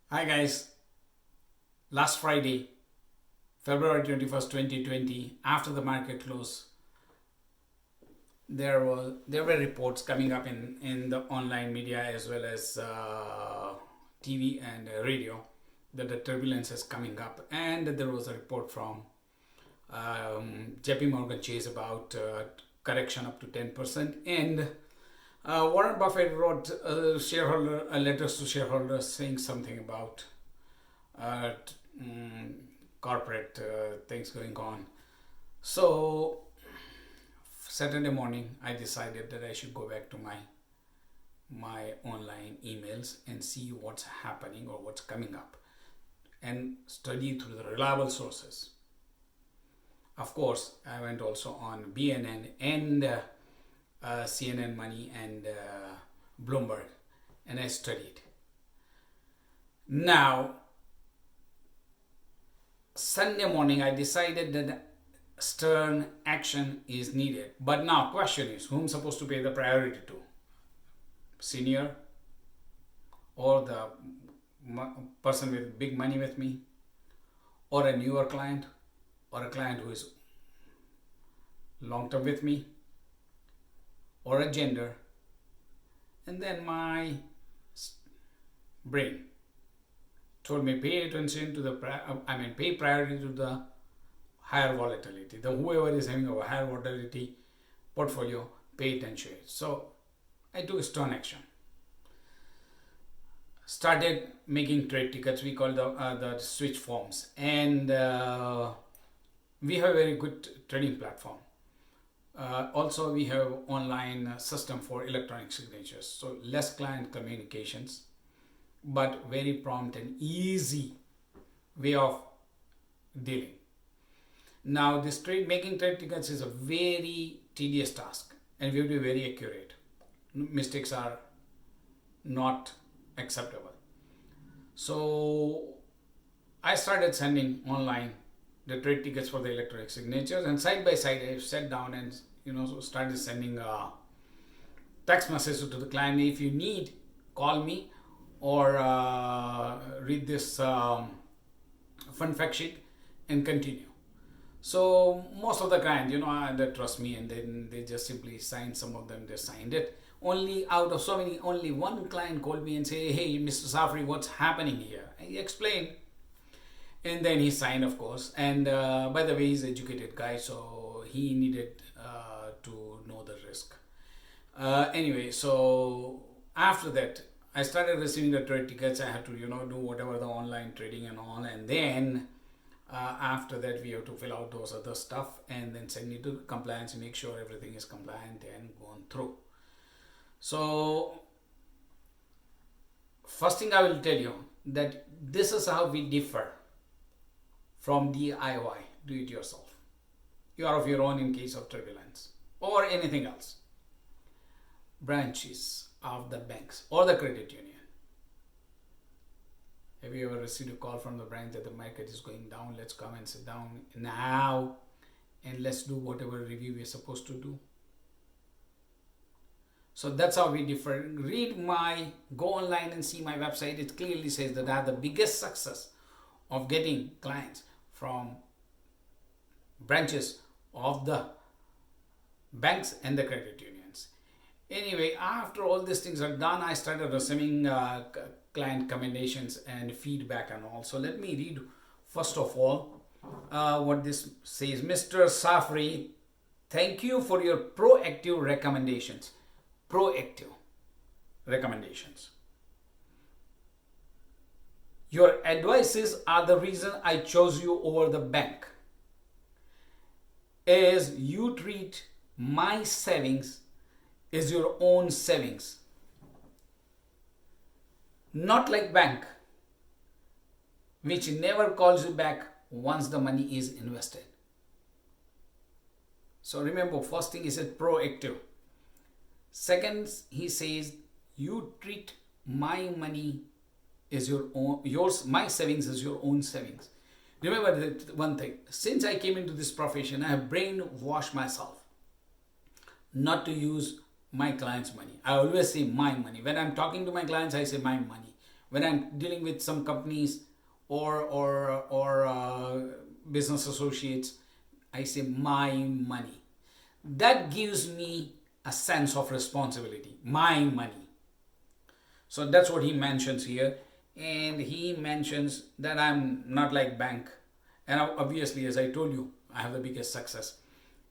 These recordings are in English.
Hi guys, last Friday, February 21st, 2020, after the market close, there were reports coming up in the online media as well as TV and radio that the turbulence is coming up, and there was a report from JP Morgan Chase about correction up to 10%, and Warren Buffett wrote letters to shareholders saying something about uh, corporate things going on. So Saturday morning, I decided that I should go back to my online emails and see what's happening or what's coming up, and study through the reliable sources. Of course, I went also on BNN and CNN Money and Bloomberg, and I studied. Now, Sunday morning, I decided that stern action is needed. But now, question is, whom supposed to pay the priority to? Senior or the person with big money with me, or a newer client, or a client who is long term with me, or a gender? And then my brain told me pay attention to pay priority to the higher volatility. The whoever is having a higher volatility portfolio, pay attention. So I took stern action. Started making trade tickets. We call the switch forms, and we have a very good trading platform. Also, we have online system for electronic signatures, so less client communications, but very prompt and easy way of dealing. Now, this making trade tickets is a very tedious task, and we have to be very accurate. Mistakes are not acceptable. So I started sending online the trade tickets for the electronic signatures, and side by side I sat down and started sending text messages to the client. If you need, call me, or read this fun fact sheet and continue. So most of the clients, they trust me, and then they just simply signed. Some of them they signed it. Only out of so many, only one client called me and say, "Hey, Mr. Safri, what's happening here?" I explained, and then he signed, of course. And by the way, he's an educated guy, so he needed to know the risk. Anyway, so after that, I started receiving the trade tickets. I had to, do whatever the online trading and all, and then after that, we have to fill out those other stuff and then send it to compliance, make sure everything is compliant and gone through. So first thing I will tell you that this is how we differ from DIY, do it yourself. You are of your own in case of turbulence or anything else. Branches of the banks or the credit union. Have you ever received a call from the branch that the market is going down? Let's come and sit down now and let's do whatever review we're supposed to do. So that's how we differ. Go online and see my website. It clearly says that I have the biggest success of getting clients from branches of the banks and the credit unions. Anyway, after all these things are done, I started receiving client commendations and feedback and all. So let me read first of all what this says. Mr. Safri, thank you for your proactive recommendations. Proactive recommendations. Your advices are the reason I chose you over the bank, as you treat my savings as your own savings, not like bank, which never calls you back once the money is invested. So remember, first thing he said proactive. Second, he says you treat my money as your own, my savings as your own savings. Remember that one thing, since I came into this profession, I have brainwashed myself not to use my clients' money. I always say my money. When I'm talking to my clients, I say my money. When I'm dealing with some companies or business associates, I say my money. That gives me a sense of responsibility. My money. So that's what he mentions here. And he mentions that I'm not like bank. And obviously, as I told you, I have the biggest success.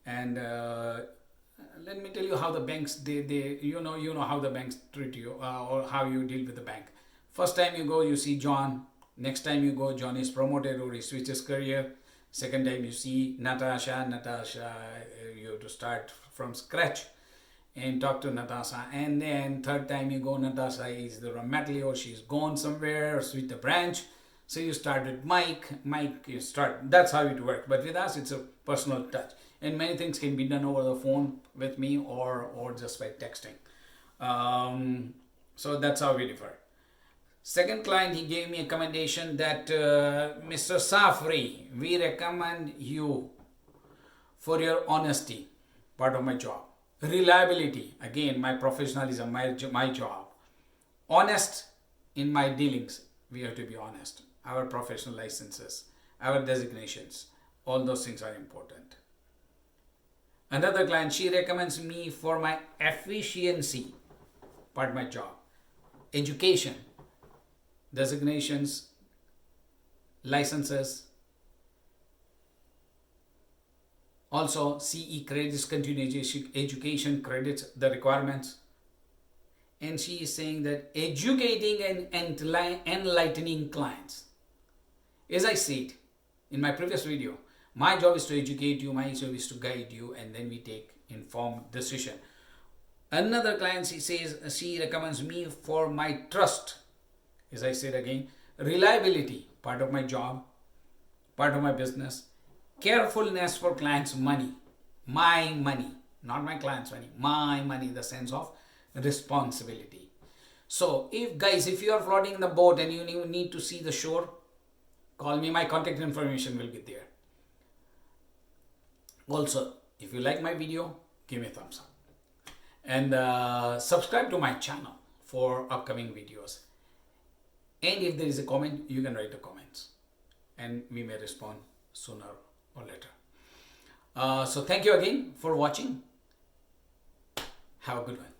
And let me tell you how the banks, they you know how the banks treat you, or how you deal with the bank. First time you go, you see John. Next time you go, John is promoted or he switches career. Second time you see Natasha. You have to start from scratch and talk to Natasha. And then third time you go, Natasha is the mentally or she's gone somewhere or switch the branch. So you start with Mike, you start. That's how it works. But with us, it's a personal touch. And many things can be done over the phone with me or just by texting. So that's how we differ. Second client, he gave me a commendation that Mr. Safri, we recommend you for your honesty, part of my job. Reliability, again, my professionalism, my job. Honest in my dealings, we have to be honest. Our professional licenses, our designations, all those things are important. Another client, she recommends me for my efficiency, part of my job. Education, designations, licenses, also CE credits, continuing education credits, the requirements. And she is saying that educating and enlightening clients. As I said in my previous video, my job is to educate you, my job is to guide you, and then we take informed decision. Another client, she says she recommends me for my trust. As I said again, reliability, part of my job, part of my business. Carefulness for clients' money, my money, not my clients' money, my money, the sense of responsibility. So if you are floating the boat and you need to see the shore, call me, my contact information will be there. Also, if you like my video, give me a thumbs up. And subscribe to my channel for upcoming videos. And if there is a comment, you can write the comments. And we may respond sooner or later. So thank you again for watching. Have a good one.